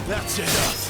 That's enough.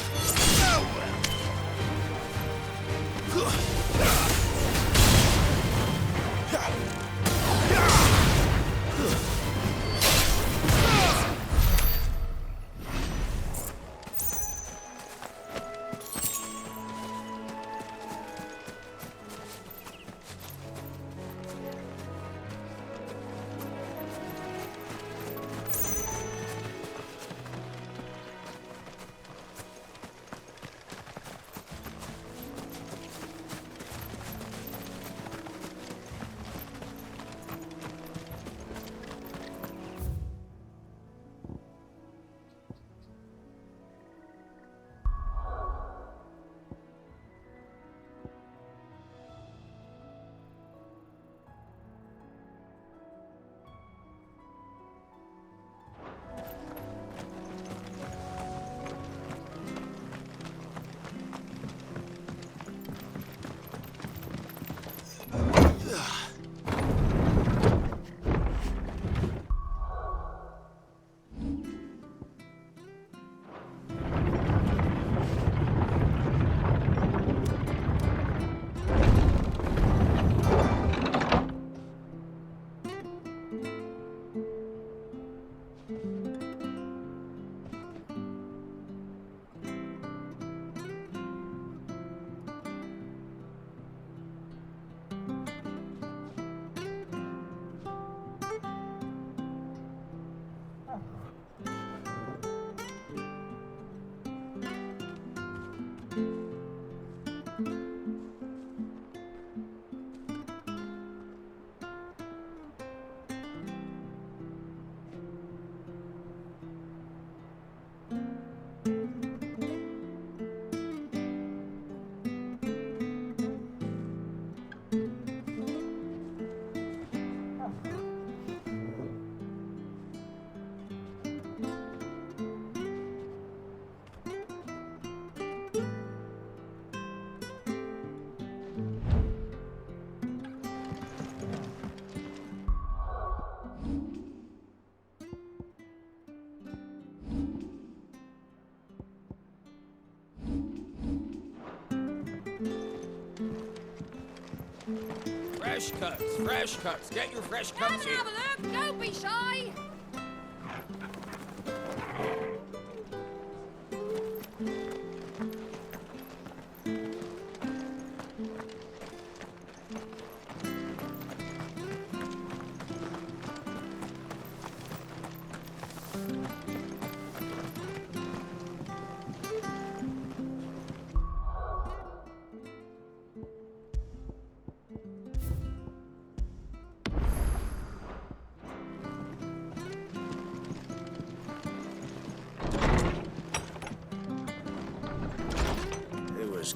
Fresh cuts, fresh cuts. Get your fresh cuts Come here. and have a look. Don't be shy.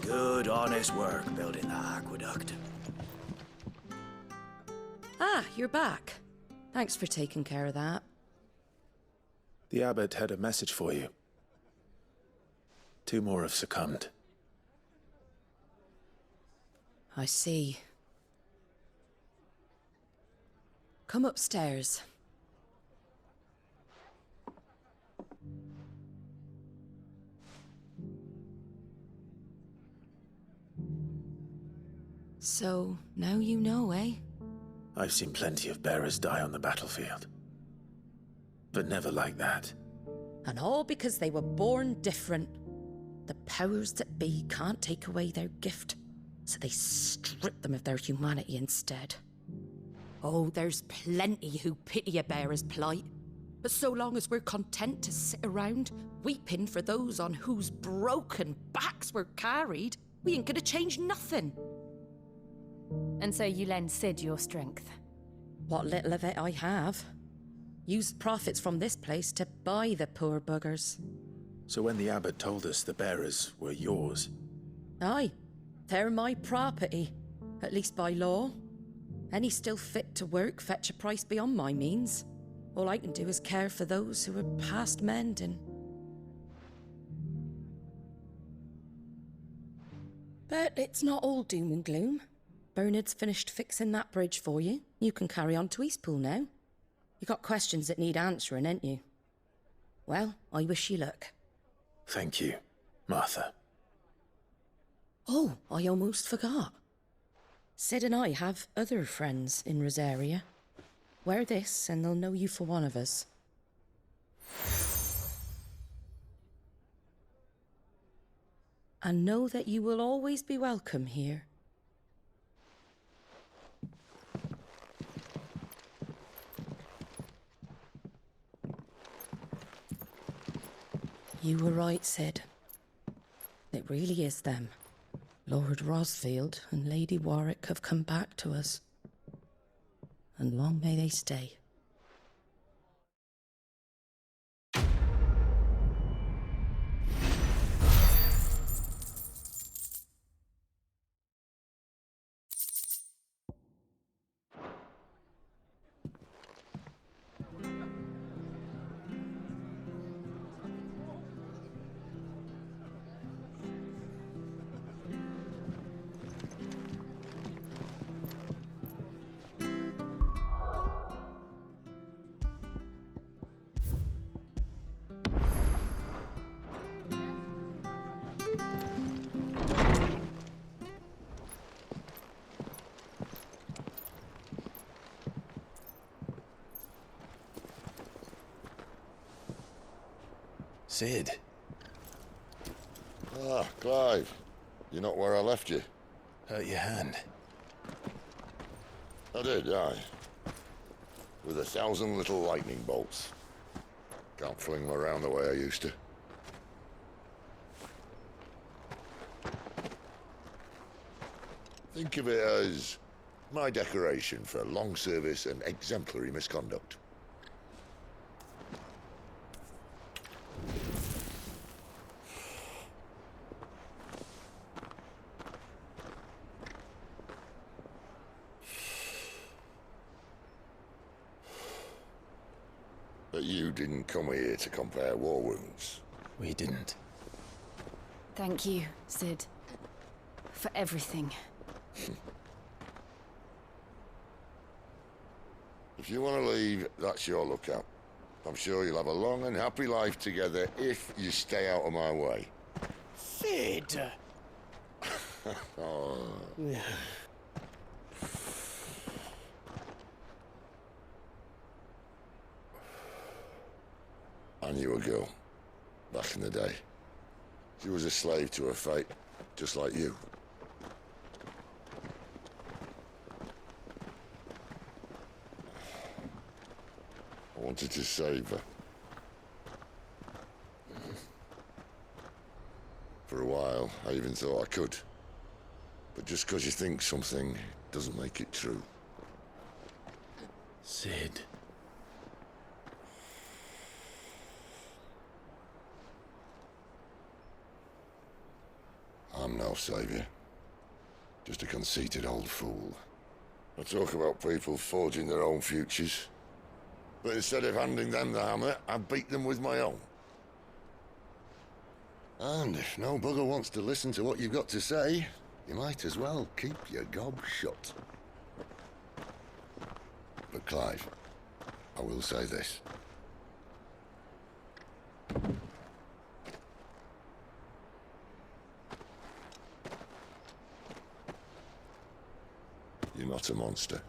Good, honest work building that aqueduct. Ah, you're back. Thanks for taking care of that. The abbot had a message for you. 2 more have succumbed. I see. Come upstairs. So, now you know, eh? I've seen plenty of bearers die on the battlefield. But never like that. And all because they were born different. The powers that be can't take away their gift, so they strip them of their humanity instead. Oh, there's plenty who pity a bearer's plight. But so long as we're content to sit around, weeping for those on whose broken backs we're carried, we ain't gonna change nothing. And so you lend Sid your strength. What little of it I have. Used profits from this place to buy the poor buggers. So when the abbot told us the bearers were yours... Aye, they're my property, at least by law. Any still fit to work fetch a price beyond my means. All I can do is care for those who are past mending. But it's not all doom and gloom. Bernard's finished fixing that bridge for you. You can carry on to Eastpool now. You got questions that need answering, ain't you? Well, I wish you luck. Thank you, Martha. Oh, I almost forgot. Sid and I have other friends in Rosaria. Wear this and they'll know you for one of us. And know that you will always be welcome here. You were right, Sid. It really is them. Lord Rosfield and Lady Warwick have come back to us. And long may they stay. Sid. Ah, Clive. You're not where I left you. Hurt your hand. I did, aye. With 1,000 little lightning bolts. Can't fling them around the way I used to. Think of it as my decoration for long service and exemplary misconduct. But you didn't come here to compare war wounds. We didn't. Thank you, Sid. For everything. If you want to leave, that's your lookout. I'm sure you'll have a long and happy life together if you stay out of my way. Sid! Oh. I knew a girl, back in the day. She was a slave to her fate, just like you. I wanted to save her. For a while, I even thought I could. But just because you think something doesn't make it true. Sid. I'm no savior. Just a conceited old fool. I talk about people forging their own futures. But instead of handing them the hammer, I beat them with my own. And if no bugger wants to listen to what you've got to say, you might as well keep your gob shut. But Clive, I will say this. You're not a monster.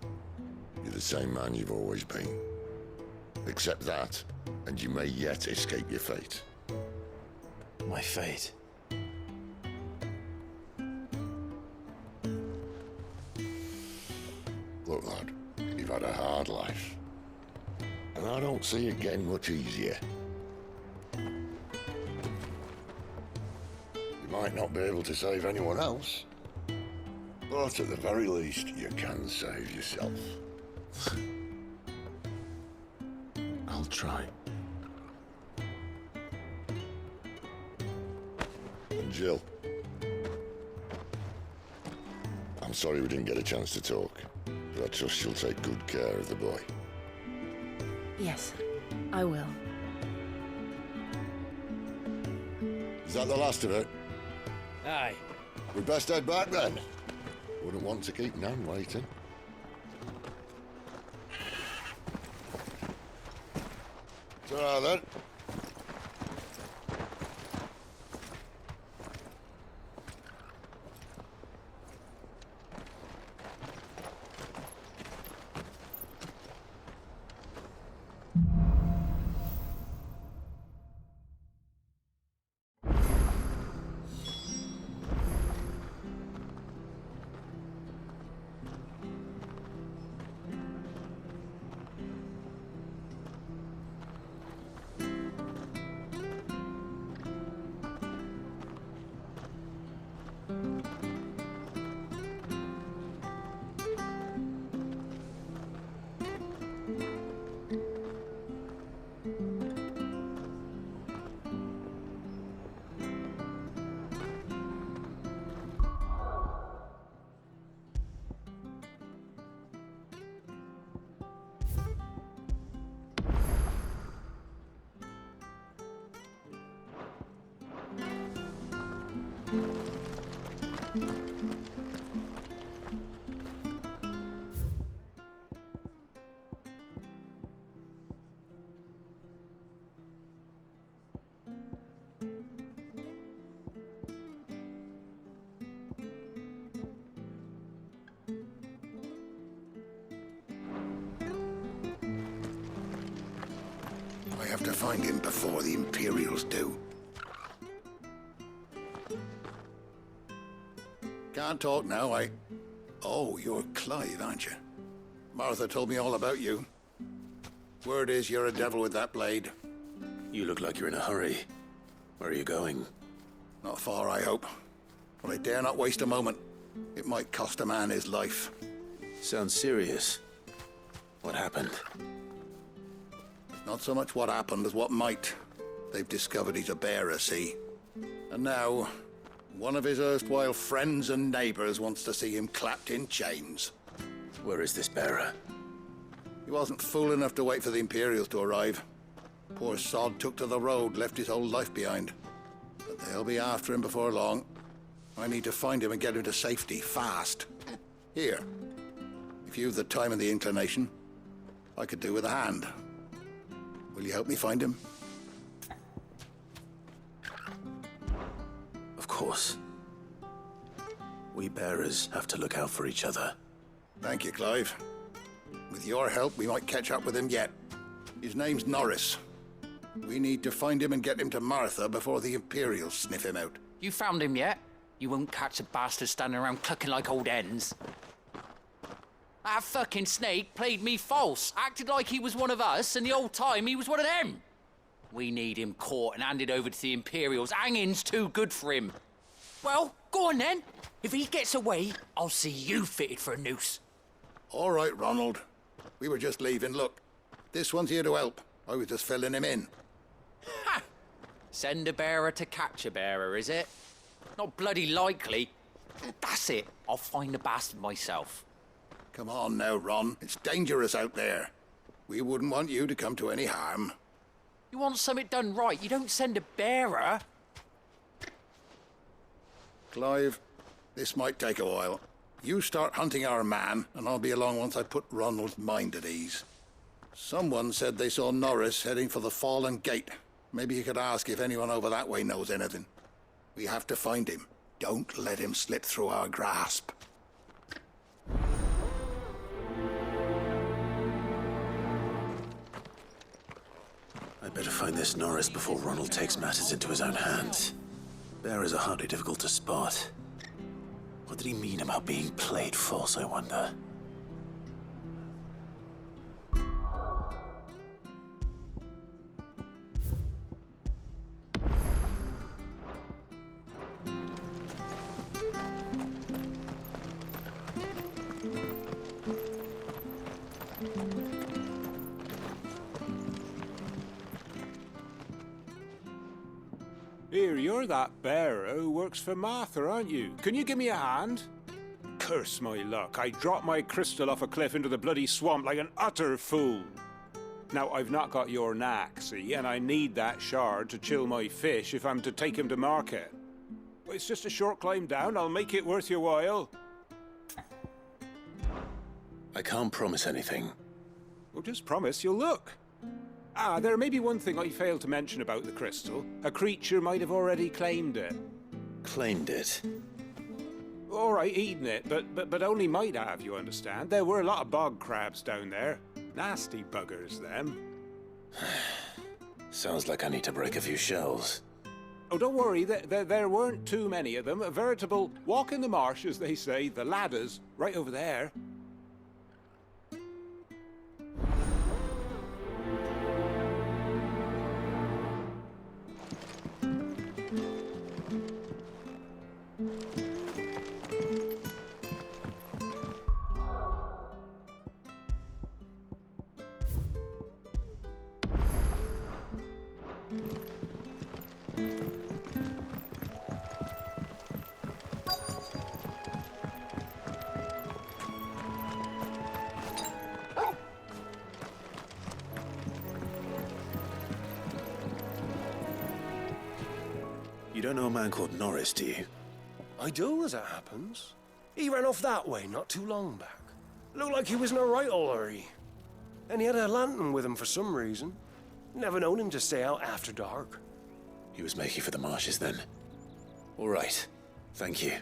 You're the same man you've always been. Accept that, and you may yet escape your fate. My fate. Look, lad, you've had a hard life. And I don't see it getting much easier. You might not be able to save anyone else, but at the very least, you can save yourself. I'll try. And Jill, I'm sorry we didn't get a chance to talk, but I trust she'll take good care of the boy. Yes, I will. Is that the last of it? Aye. We best head back then. Wouldn't want to keep Nan waiting. Ta-ra then. I have to find him before the Imperials do. Can't talk now, Oh, you're Clive, aren't you? Martha told me all about you. Word is you're a devil with that blade. You look like you're in a hurry. Where are you going? Not far, I hope. But I dare not waste a moment. It might cost a man his life. Sounds serious. What happened? Not so much what happened as what might. They've discovered he's a bearer, see? And now, one of his erstwhile friends and neighbors wants to see him clapped in chains. Where is this bearer? He wasn't fool enough to wait for the Imperials to arrive. Poor sod took to the road, left his whole life behind. But they'll be after him before long. I need to find him and get him to safety, fast. Here, if you've the time and the inclination, I could do with a hand. Will you help me find him? Of course. We bearers have to look out for each other. Thank you, Clive. With your help, we might catch up with him yet. His name's Norris. We need to find him and get him to Martha before the Imperials sniff him out. You found him yet? You won't catch a bastard standing around clucking like old hens. That fucking snake played me false, acted like he was one of us, and the whole time he was one of them. We need him caught and handed over to the Imperials. Hanging's too good for him. Well, go on then. If he gets away, I'll see you fitted for a noose. All right, Ronald. We were just leaving. Look, this one's here to help. I was just filling him in. Ha! Send a bearer to catch a bearer, is it? Not bloody likely. That's it. I'll find the bastard myself. Come on now, Ron. It's dangerous out there. We wouldn't want you to come to any harm. You want something done right, you don't send a bearer. Clive, this might take a while. You start hunting our man, and I'll be along once I put Ronald's mind at ease. Someone said they saw Norris heading for the Fallen Gate. Maybe you could ask if anyone over that way knows anything. We have to find him. Don't let him slip through our grasp. I'd better find this Norris before Ronald takes matters into his own hands. Bearers are hardly difficult to spot. What did he mean about being played false, I wonder? Here, you're that bearer who works for Martha, aren't you? Can you give me a hand? Curse my luck, I dropped my crystal off a cliff into the bloody swamp like an utter fool. Now, I've not got your knack, see, and I need that shard to chill my fish if I'm to take him to market. It's just a short climb down, I'll make it worth your while. I can't promise anything. Well, just promise you'll look. Ah, there may be one thing I failed to mention about the crystal. A creature might have already claimed it. Claimed it? All right, eaten it, but only might have, you understand. There were a lot of bog crabs down there. Nasty buggers, them. Sounds like I need to break a few shells. Oh, don't worry, there weren't too many of them. A veritable walk in the marsh, as they say, the ladders, right over there. You don't know a man called Norris, do you? I do, as it happens. He ran off that way not too long back. Looked like he was in a right old hurry. And he had a lantern with him for some reason. Never known him to stay out after dark. He was making for the marshes then. All right. Thank you.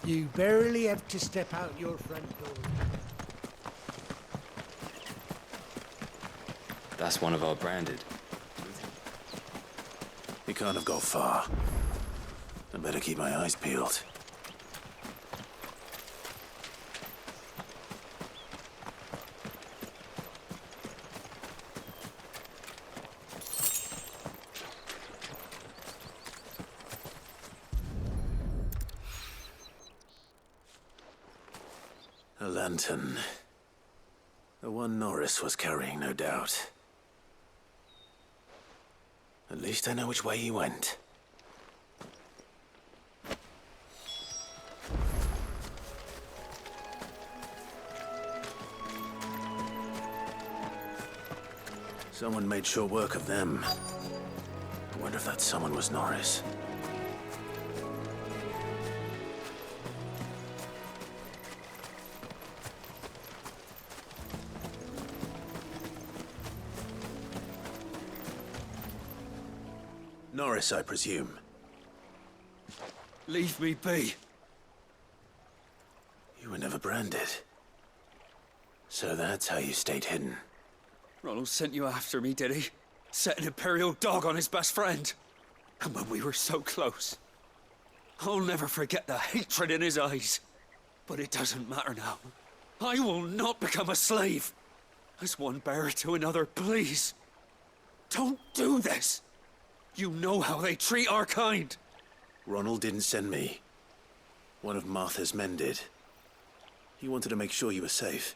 You barely have to step out your front door. That's one of our branded. He can't have got far. I better keep my eyes peeled. A lantern. The one Norris was carrying, no doubt. At least I know which way he went. Someone made short work of them. I wonder if that someone was Norris. Norris, I presume. Leave me be. You were never branded. So that's how you stayed hidden. Ronald sent you after me, did he? Set an Imperial dog on his best friend. And when we were so close. I'll never forget the hatred in his eyes. But it doesn't matter now. I will not become a slave. As one bearer to another, please. Don't do this. You know how they treat our kind. Ronald didn't send me. One of Martha's men did. He wanted to make sure you were safe.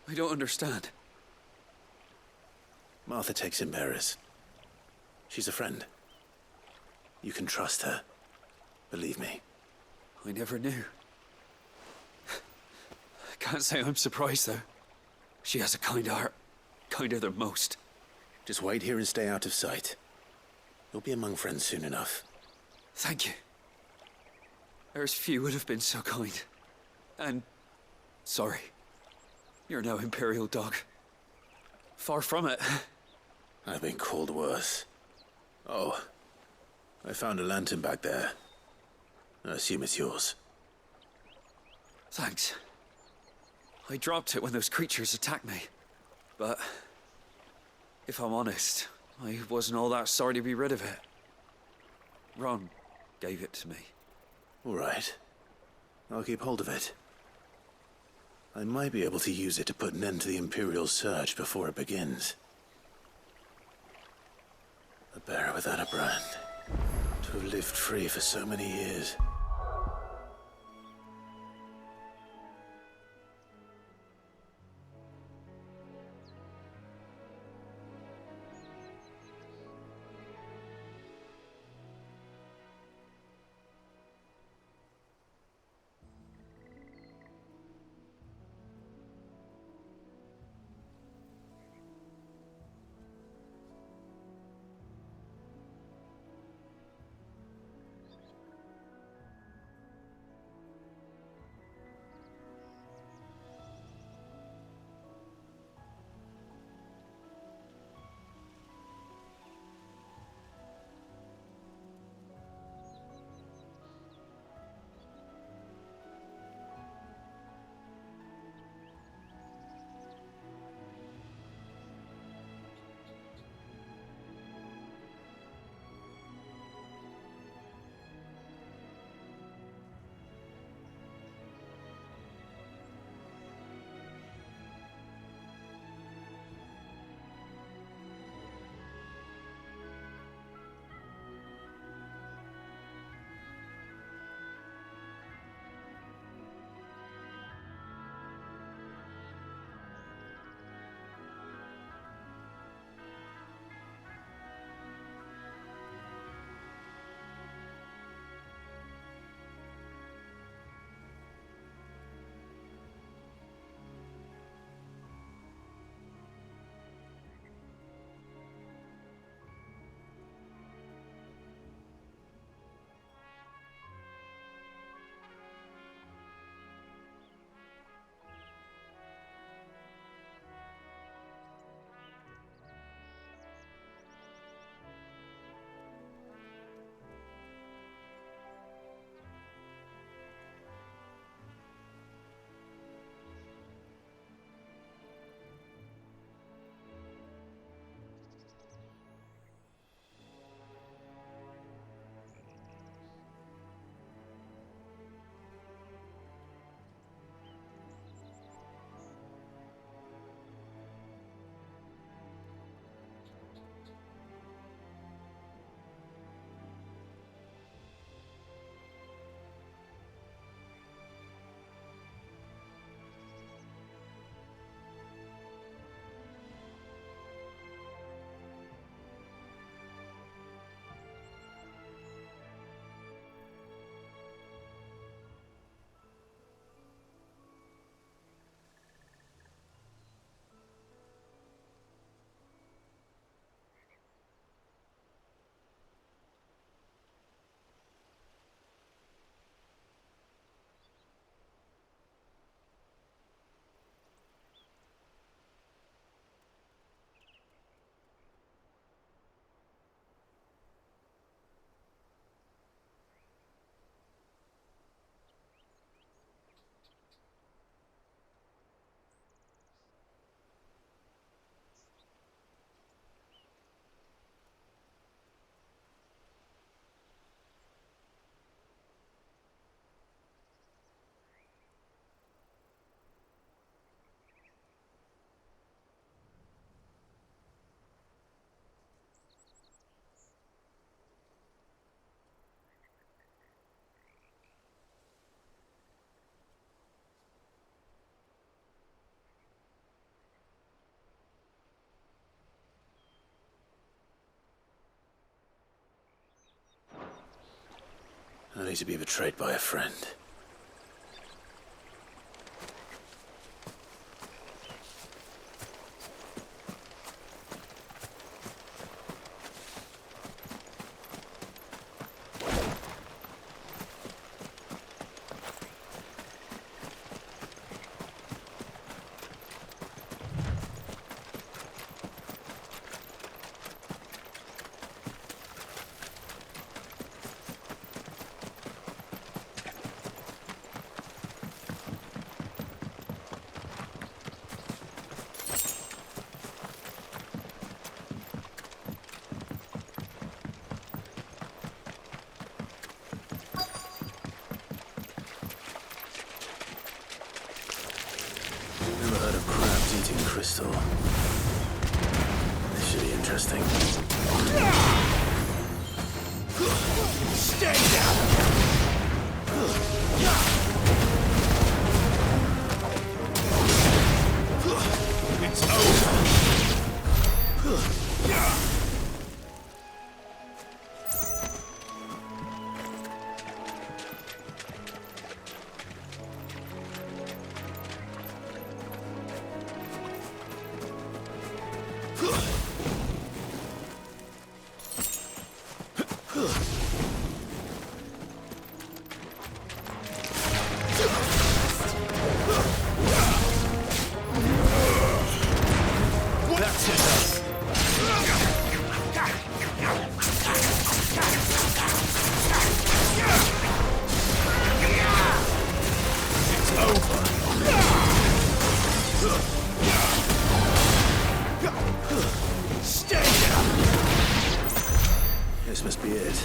I don't understand. Martha takes in bearers. She's a friend. You can trust her. Believe me. I never knew. I can't say I'm surprised, though. She has a kind heart. Kinder than most. Just wait here and stay out of sight. You'll be among friends soon enough. Thank you. There's few would have been so kind. And sorry. You're no Imperial dog. Far from it. I've been called worse. Oh, I found a lantern back there. I assume it's yours. Thanks. I dropped it when those creatures attacked me. But if I'm honest, I wasn't all that sorry to be rid of it. Ron gave it to me. All right. I'll keep hold of it. I might be able to use it to put an end to the Imperial Surge before it begins. A bearer without a brand. To have lived free for so many years. Only to be betrayed by a friend. Never heard of crabs eating crystal. This should be interesting. Stay down! It's over! This must be it.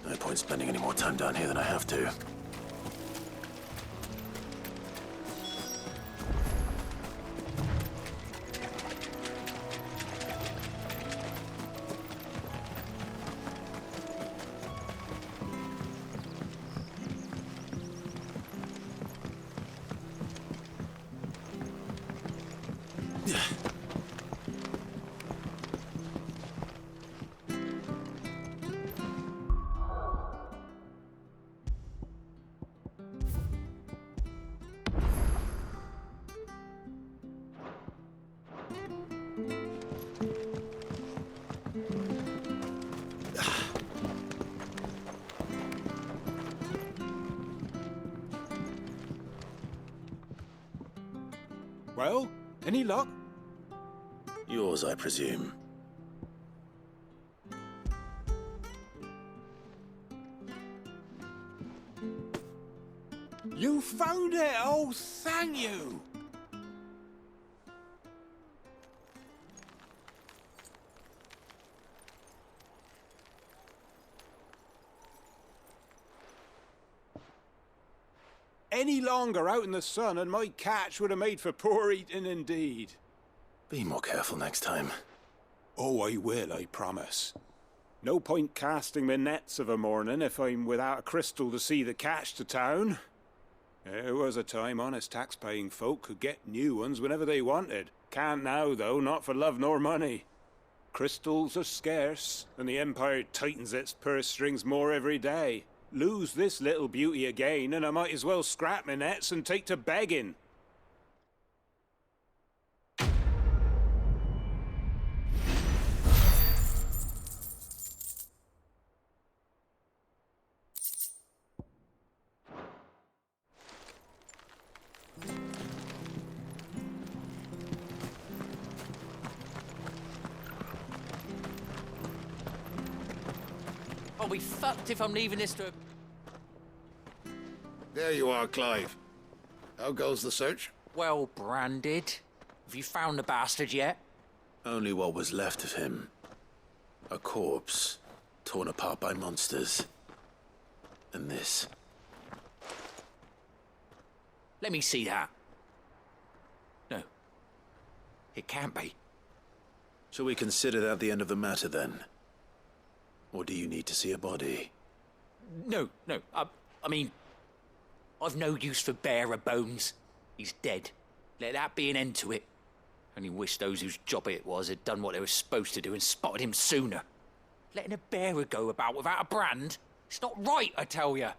No point spending any more time down here than I have to. Well, any luck? Yours, I presume. You found it! Oh, thank you! Any longer out in the sun and my catch would have made for poor eating indeed. Be more careful next time. Oh, I will, I promise. No point casting my nets of a morning if I'm without a crystal to see the catch to town. There was a time honest tax-paying folk could get new ones whenever they wanted. Can't now, though, not for love nor money. Crystals are scarce, and the Empire tightens its purse strings more every day. Lose this little beauty again, and I might as well scrap my nets and take to begging. I'll be fucked if I'm leaving this to... There you are, Clive. How goes the search? Well branded. Have you found the bastard yet? Only what was left of him. A corpse, torn apart by monsters. And this. Let me see that. No. It can't be. Shall we consider that the end of the matter, then? Or do you need to see a body? No. I mean, I've no use for bearer bones. He's dead. Let that be an end to it. Only wish those whose job it was had done what they were supposed to do and spotted him sooner. Letting a bearer go about without a brand? It's not right, I tell you.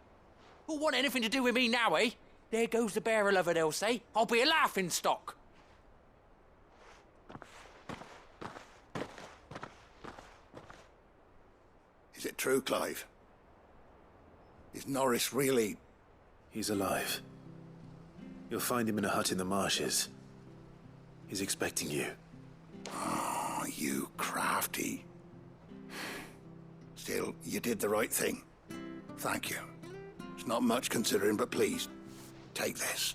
Who'll want anything to do with me now, eh? There goes the bearer lover, they'll say. I'll be a laughing stock. Is it true, Clive? Is Norris really... He's alive. You'll find him in a hut in the marshes. He's expecting you. Oh, you crafty. Still, you did the right thing. Thank you. It's not much considering, but please, take this.